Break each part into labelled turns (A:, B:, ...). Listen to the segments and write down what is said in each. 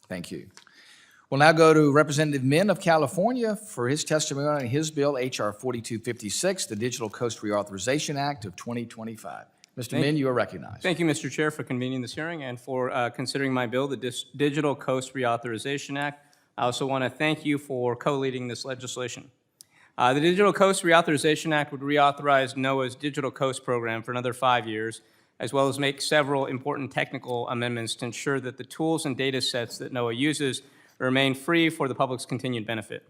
A: Thank you. We'll now go to Representative Min of California for his testimony on his bill, H.R. 4256, the Digital Coast Reauthorization Act of 2025. Mr. Min, you are recognized.
B: Thank you, Mr. Chair, for convening this hearing and for considering my bill, the Digital Coast Reauthorization Act. I also want to thank you for co-leading this legislation. The Digital Coast Reauthorization Act would reauthorize NOAA's Digital Coast program for another 5 years, as well as make several important technical amendments to ensure that the tools and data sets that NOAA uses remain free for the public's continued benefit.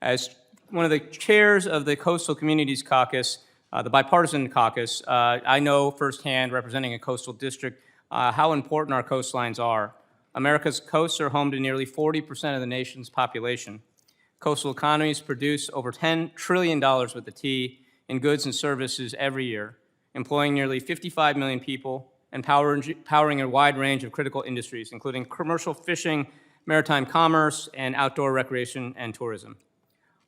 B: As one of the chairs of the Coastal Communities Caucus, the bipartisan caucus, I know firsthand, representing a coastal district, how important our coastlines are. America's coasts are home to nearly 40% of the nation's population. Coastal economies produce over $10 trillion with a T in goods and services every year, employing nearly 55 million people and powering a wide range of critical industries, including commercial fishing, maritime commerce, and outdoor recreation and tourism.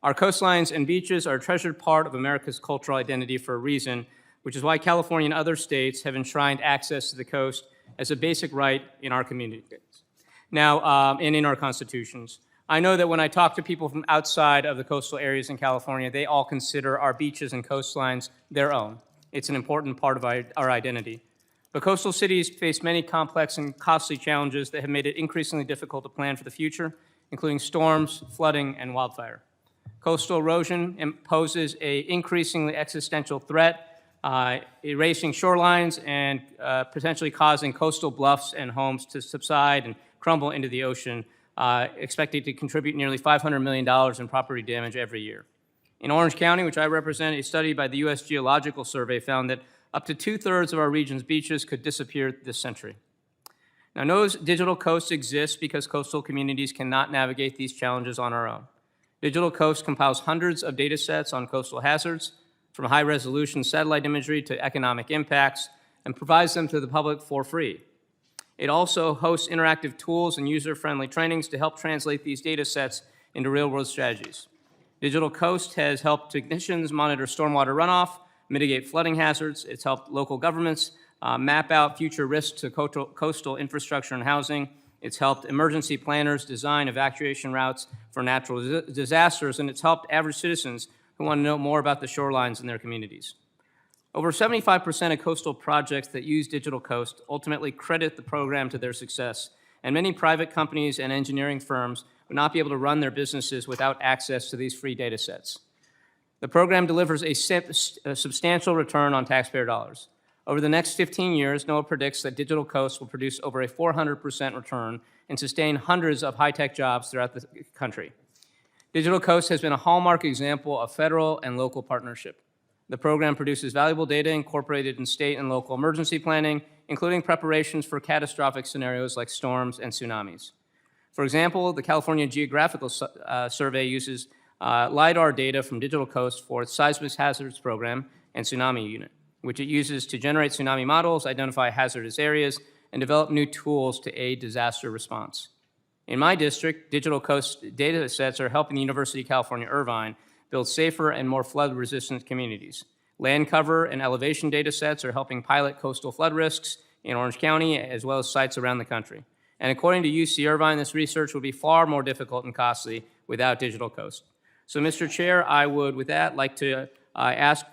B: Our coastlines and beaches are a treasured part of America's cultural identity for a reason, which is why California and other states have enshrined access to the coast as a basic right in our communities. Now, and in our constitutions. I know that when I talk to people from outside of the coastal areas in California, they all consider our beaches and coastlines their own. It's an important part of our identity. But coastal cities face many complex and costly challenges that have made it increasingly difficult to plan for the future, including storms, flooding, and wildfire. Coastal erosion poses an increasingly existential threat, erasing shorelines and potentially causing coastal bluffs and homes to subside and crumble into the ocean, expected to contribute nearly $500 million in property damage every year. In Orange County, which I represent, a study by the U.S. Geological Survey found that up to 2/3 of our region's beaches could disappear this century. Now, NOAA's Digital Coast exists because coastal communities cannot navigate these challenges on our own. Digital Coast compiles hundreds of data sets on coastal hazards, from high-resolution satellite imagery to economic impacts, and provides them to the public for free. It also hosts interactive tools and user-friendly trainings to help translate these data sets into real-world strategies. Digital Coast has helped technicians monitor stormwater runoff, mitigate flooding hazards. It's helped local governments map out future risks to coastal infrastructure and housing. It's helped emergency planners design evacuation routes for natural disasters, and it's helped average citizens who want to know more about the shorelines in their communities. Over 75% of coastal projects that use Digital Coast ultimately credit the program to their success, and many private companies and engineering firms would not be able to run their businesses without access to these free data sets. The program delivers a substantial return on taxpayer dollars. Over the next 15 years, NOAA predicts that Digital Coast will produce over a 400% return and sustain hundreds of high-tech jobs throughout the country. Digital Coast has been a hallmark example of federal and local partnership. The program produces valuable data incorporated in state and local emergency planning, including preparations for catastrophic scenarios like storms and tsunamis. For example, the California Geographical Survey uses LiDAR data from Digital Coast for its seismic hazards program and tsunami unit, which it uses to generate tsunami models, identify hazardous areas, and develop new tools to aid disaster response. In my district, Digital Coast data sets are helping the University of California, Irvine build safer and more flood-resistant communities. Land cover and elevation data sets are helping pilot coastal flood risks in Orange County, as well as sites around the country. And according to UC Irvine, this research would be far more difficult and costly without Digital Coast. So, Mr. Chair, I would, with that, like to ask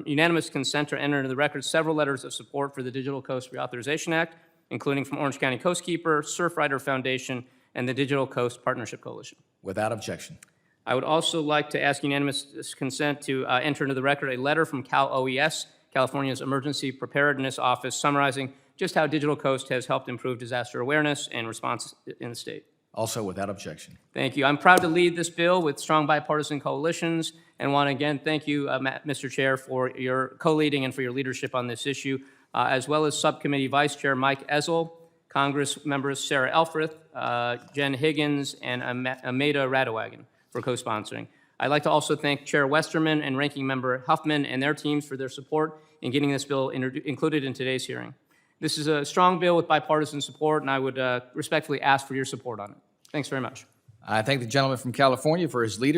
B: unanimous consent to enter into the record several letters of support for the Digital Coast Reauthorization Act, including from Orange County Coastkeeper, Surfrider Foundation, and the Digital Coast Partnership Coalition.
A: Without objection.
B: I would also like to ask unanimous consent to enter into the record a letter from Cal OES, California's Emergency Preparedness Office, summarizing just how Digital Coast has helped improve disaster awareness and response in the state.
A: Also without objection.
B: Thank you. I'm proud to lead this bill with strong bipartisan coalitions, and want to again thank you, Mr. Chair, for your co-leading and for your leadership on this issue, as well as Subcommittee Vice Chair Mike Ezel, Congress members Sarah Elfreth, Jen Higgins, and Ameda Radowagen for co-sponsoring. I'd like to also thank Chair Westerman and Ranking Member Huffman and their teams for their support in getting this bill included in today's hearing. This is a strong bill with bipartisan support, and I would respectfully ask for your support on it. Thanks very much.
A: I thank the gentleman from California for his leadership.